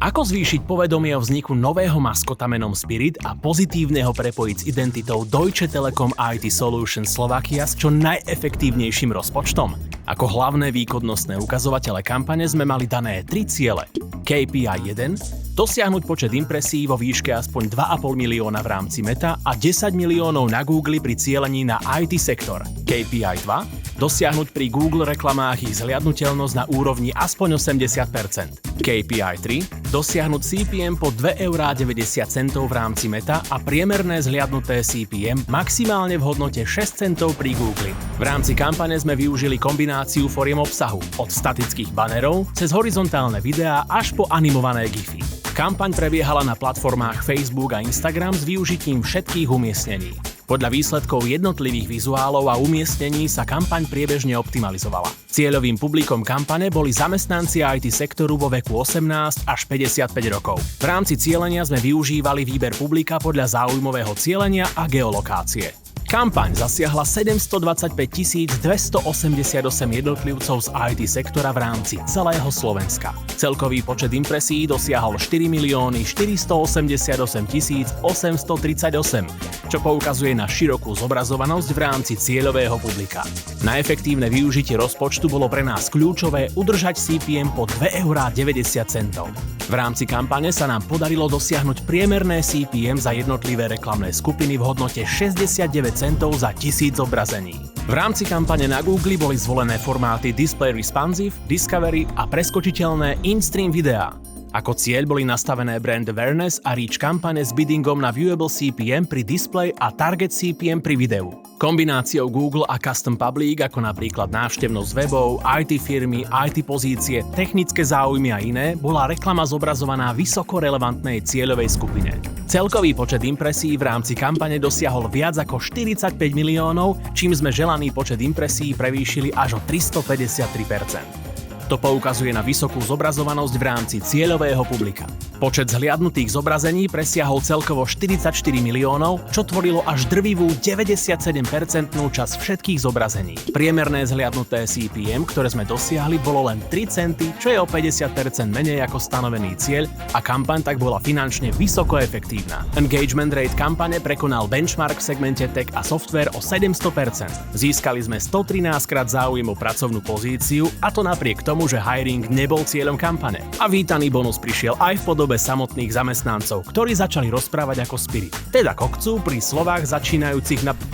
Ako zvýšiť povedomie o vzniku nového maskota menom Spirit a pozitívneho prepojiť s identitou Deutsche Telekom IT Solutions Slovakia s čo najefektívnejším rozpočtom? Ako hlavné výkonnostné ukazovatele kampane sme mali dané 3 ciele. KPI 1, dosiahnuť počet impresí vo výške aspoň 2,5 milióna v rámci Meta a 10 miliónov na Google pri cielení na IT sektor. KPI 2, dosiahnuť pri Google reklamách ich zhliadnuteľnosť na úrovni aspoň 80%. KPI 3, dosiahnuť CPM po 2,90 € v rámci Meta a priemerné zhliadnuté CPM maximálne v hodnote 6 centov pri Google. V rámci kampane sme využili kombináciu foriem obsahu, od statických banerov cez horizontálne videá až po animované gify. Kampaň prebiehala na platformách Facebook a Instagram s využitím všetkých umiestnení. Podľa výsledkov jednotlivých vizuálov a umiestnení sa kampaň priebežne optimalizovala. Cieľovým publikom kampane boli zamestnanci IT sektoru vo veku 18 až 55 rokov. V rámci cielenia sme využívali výber publika podľa záujmového cielenia a geolokácie. Kampaň zasiahla 725 288 jednotlivcov z IT sektora v rámci celého Slovenska. Celkový počet impresí dosiahol 4 488 838, čo poukazuje na širokú zobrazovanosť v rámci cieľového publika. Na efektívne využitie rozpočtu bolo pre nás kľúčové udržať CPM po 2,90 €. V rámci kampane sa nám podarilo dosiahnuť priemerné CPM za jednotlivé reklamné skupiny v hodnote 69 centov za 1000 zobrazení. V rámci kampane na Google boli zvolené formáty Display Responsive, Discovery a preskočiteľné in-stream videá. Ako cieľ boli nastavené brand awareness a reach kampane s biddingom na viewable CPM pri display a target CPM pri videu. Kombináciou Google a Custom Public, ako napríklad návštevnosť webov, IT firmy, IT pozície, technické záujmy a iné, bola reklama zobrazovaná vysoko relevantnej cieľovej skupine. Celkový počet impresí v rámci kampane dosiahol viac ako 45 miliónov, čím sme želaný počet impresí prevýšili až o 353%. To poukazuje na vysokú zobrazovanosť v rámci cieľového publika. Počet zhliadnutých zobrazení presiahol celkovo 44 miliónov, čo tvorilo až drvivú 97% časť všetkých zobrazení. Priemerné zhliadnuté CPM, ktoré sme dosiahli, bolo len 3 centy, čo je o 50% menej ako stanovený cieľ a kampaň tak bola finančne vysoko efektívna. Engagement rate kampane prekonal benchmark v segmente tech a software o 700%. Získali sme 113 krát záujem o pracovnú pozíciu, a to napriek tomu, že hiring nebol cieľom kampane. A vítaný bonus prišiel aj v podobe samotných zamestnancov, ktorí začali rozprávať ako Spirit. Teda kokcu pri slovách začínajúcich na p.